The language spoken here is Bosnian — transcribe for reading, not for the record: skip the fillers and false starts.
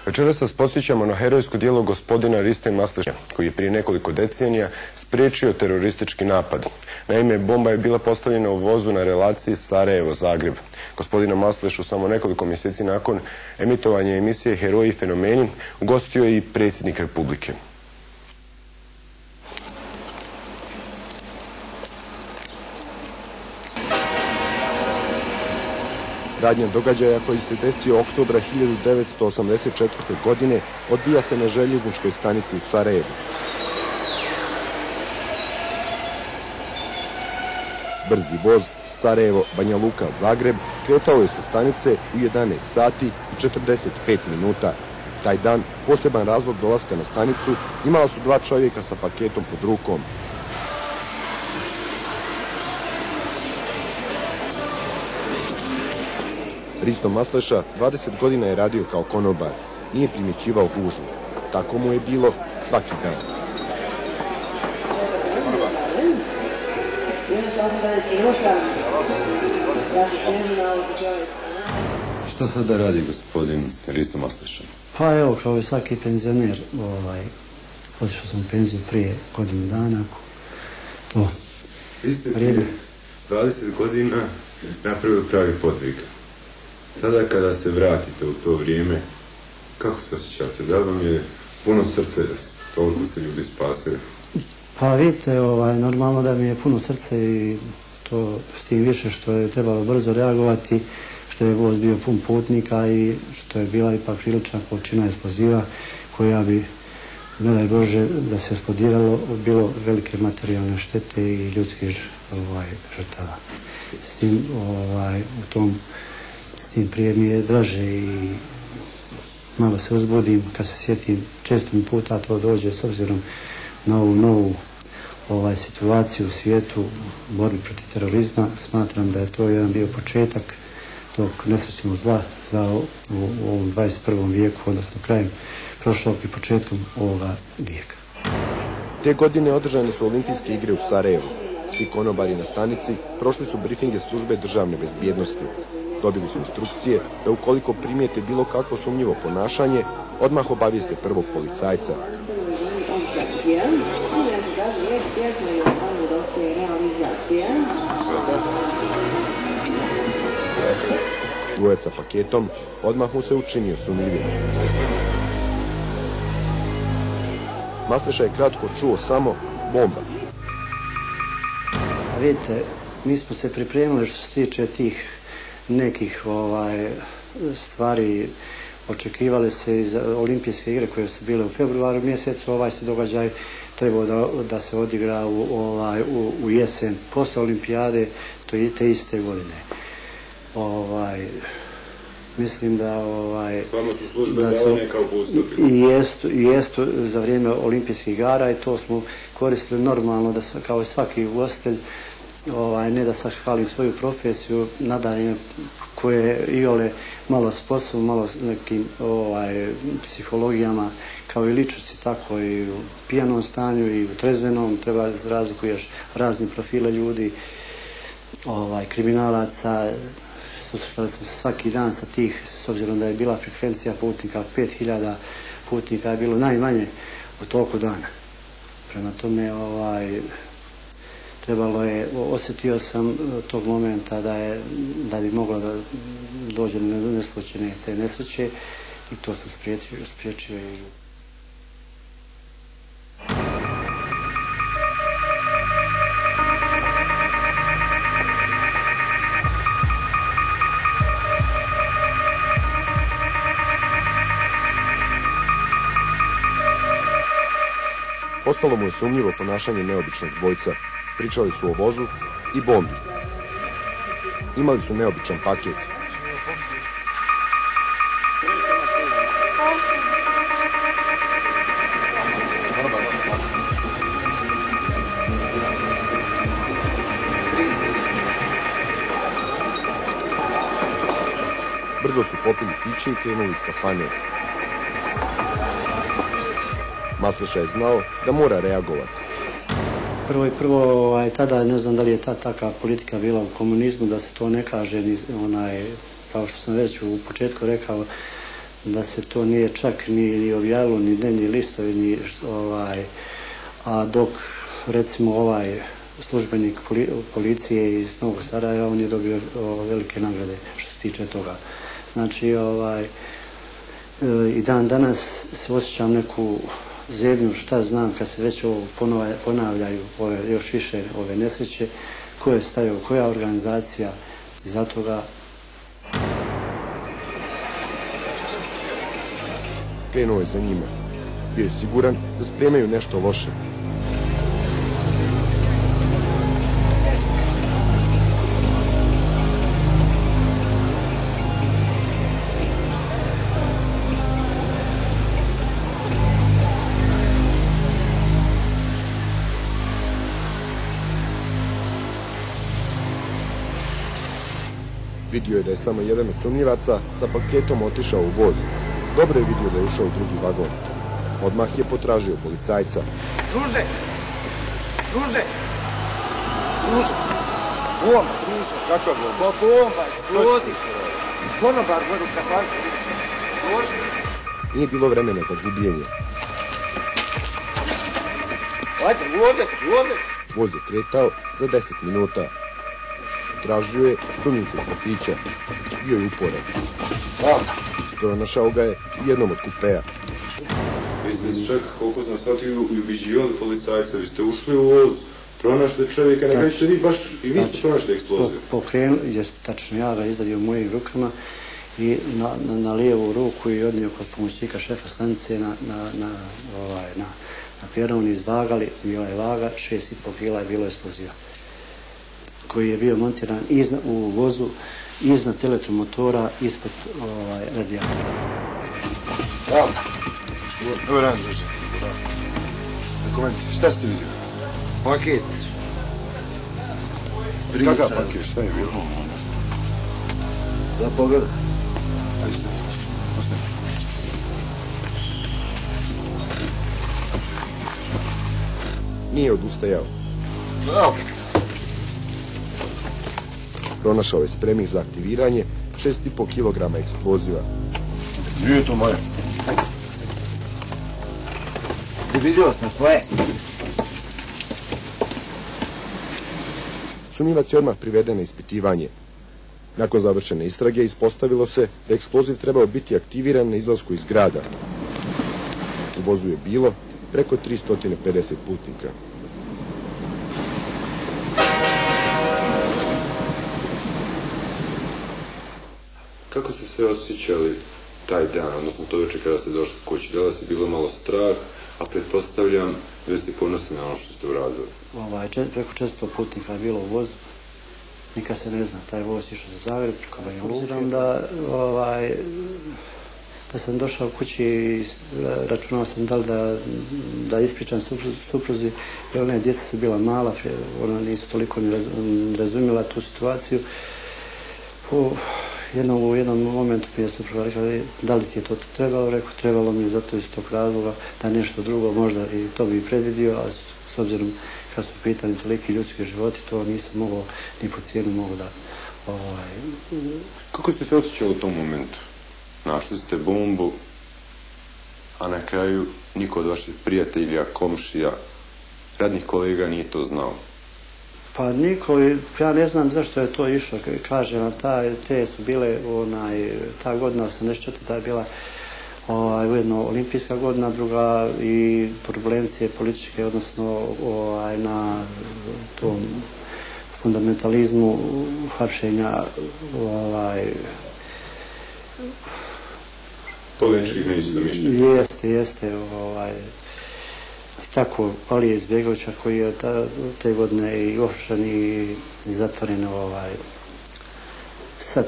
Večeras vas podsjećamo na herojsko djelo gospodina Riste Masleše, koji je prije nekoliko decenija spriječio teroristički napad. Naime, bomba je bila postavljena u vozu na relaciji Sarajevo-Zagreb. Gospodina Maslešu samo nekoliko mjeseci nakon emitovanja emisije Heroji i fenomeni ugostio je i predsjednik Republike. Radnja događaja koji se desio oktobra 1984. godine odvija se na željezničkoj stanici u Sarajevu. Brzi voz Sarajevo-Banja Luka-Zagreb kretao je sa stanice u 11 sati i 45 minuta. Taj dan poseban razlog dolaska na stanicu imala su dva čovjeka sa paketom pod rukom. Risto Masleša 20 godina je radio kao konobar, nije primjećivao gužvu. Tako mu je bilo svaki dan. Što sada radi gospodin Risto Masleša? Pa evo, kao i svaki penzioner, otišao sam u penziju prije godinu dana. Vi ste prije 20 godina napravili pravi podvig. Sada kada se vratite u to vrijeme, kako se osjećate? Da li vam je puno srce, toliko ste ljudi spasili? Pa vidite, normalno da mi je puno srce i to s tim više što je trebalo brzo reagovati, što je voz bio pun putnika i što je bila ipak prilična količina eksploziva koja bi, ne daj Bože, da se eksplodiralo, bilo velike materijalne štete i ljudskih žrtava. S tim, prije mi je draže i malo se uzbudim kad se sjetim, često mi puta to dođe s obzirom na ovu novu situaciju u svijetu, borbi protiv terorizma. Smatram da je to jedan bio početak tog nesrećnog zla u ovom 21. vijeku, odnosno krajem prošlog i početkom ovoga vijeka. Te godine održane su olimpijske igre u Sarajevu. Svi konobari na stanici prošli su brifinge službe državne bezbjednosti. Dobili su instrukcije da ukoliko primijete bilo kakvo sumnjivo ponašanje, odmah obavijeste prvog policajca. Dvojac sa paketom odmah mu se učinio sumnjivim. Masleša je kratko čuo samo bomba. A vidite, mi smo se pripremili što se tiče tih nekih stvari. Očekivali se i za olimpijske igre koje su bile u februaru mjesecu. Ovaj se događaj trebao da se odigra u jesen posle olimpijade, to je te iste godine. Mislim da su službe davane kao uputstvo. I jestu za vrijeme olimpijskih igara i to smo koristili normalno da kao svaki ugostitelj, ne da sad hvalim svoju profesiju, nadanje koje iole malo sposobno, malo nekim psihologijama, kao i ličnosti, tako i u pijanom stanju i u trezvenom, treba razlikuješ razni profile ljudi, kriminalaca. Susretali smo se svaki dan sa tih, s obzirom da je bila frekvencija putnika, 5000 putnika je bilo najmanje u toku dana. Prema tome, trebalo je, osjetio sam tog momenta da bi moglo da dođe do neslučajne te nesreće i to sam spriječio i... Postalo mu je sumnjivo ponašanje neobičnog dvojca. Pričali su o vozu i bombi. Imali su neobičan paket. Brzo su popili piće i krenuli iz kafane. Masleša je znao da mora reagovati. Prvo, tada ne znam da li je takva politika bila u komunizmu, da se to ne kaže, kao što sam već u početku rekao, da se to nije čak ni objavilo, ni dnevni listovi, ni a dok recimo službenik policije iz Novog Sarajeva, on je dobio velike nagrade što se tiče toga. Znači, i dan danas se osjećam neku zebnju, šta znam, kad se već ovo ponavljaju još više ove nesreće, ko je stajao, koja organizacija iza toga. Krenuo je za njima. Bio je siguran da spremaju nešto loše. Vidio je da je samo jedan od sumnjivaca sa paketom otišao u voz. Dobro je vidio da je ušao u drugi vagon. Odmah je potražio policajca. Druže! Druže! Druže! Bomba, druže! Kakva bomba? Bomba, eksploziv! Konobar gore u kafanku, više. Druže! Nije bilo vremena za gubljenje. Ajde, ovdje si! Voz je kretao za 10 minuta. Tražio je sumnjice iz kafića. Bio je uporan. Pronašao ga je u jednom od kupeja. Vi ste čak, koliko sam shvatio, i ubiđivali policajca. Vi ste ušli u voz, pronašli čovjeka, na kraju ćete vi baš i vi pronašli eksploziju. Pokrenuli, jeste tačno, ja ga izdadio u mojim rukama i na lijevu ruku i odnio kod pomoćnika šefa stanice na peron izvagali, bila je vaga, 6,5 kila je bilo eksploziva, koji je bio montiran u vozu iznad elektromotora, ispod radijatora. Dobar dan, druže. Dokumenti, šta ste vidio? Paket. Kakav paket, šta je bilo? Da pogleda. Ajde, ostaje. Nije odustajao. Bravo. Pronašao je spremnik za aktiviranje 6,5 kg eksploziva. Nije to moje. Vidio sam svoje. Sumnjivac je odmah priveden na ispitivanje. Nakon završene istrage ispostavilo se da je eksploziv trebao biti aktiviran na izlasku iz grada. U vozu je bilo preko 350 putnika. Kako ste se osjećali taj dan, odnosno to večer kada ste došli kući? Da li vas je bilo malo strah, a pretpostavljam da ste ponosni na ono što ste uradili? Preko 400 putnika je bilo u vozu. Nikad se ne zna, taj voz išao za Zagreb, preko Banja Luke. Obzirom da sam došao kući i računao sam da li da ispričam supruzi, jer ne, djeca su bila mala, ona nisu toliko ni razumjela tu situaciju. U jednom momentu mi je supruga rekla, da li ti je to trebalo? Rekao, trebalo mi je zato iz tog razloga, da nešto drugo možda i to bi predvidio, ali s obzirom kad su pitani toliki ljudski životi, to nisam mogao ni po cijenu mogu da... Kako ste se osjećali u tom momentu? Našli ste bombu, a na kraju niko od vaših prijatelja, komšija, radnih kolega nije to znao. Pa niko, ja ne znam zašto je to išlo, kažem, te su bile, ta godina 84. je bila ujedno olimpijska godina, druga i turbulencije političke, odnosno na tom fundamentalizmu hapšenja političkih neistomišljenika. Jeste, tako Alija Izbjegovića koji je te godine i uhapšen i zatvoren sad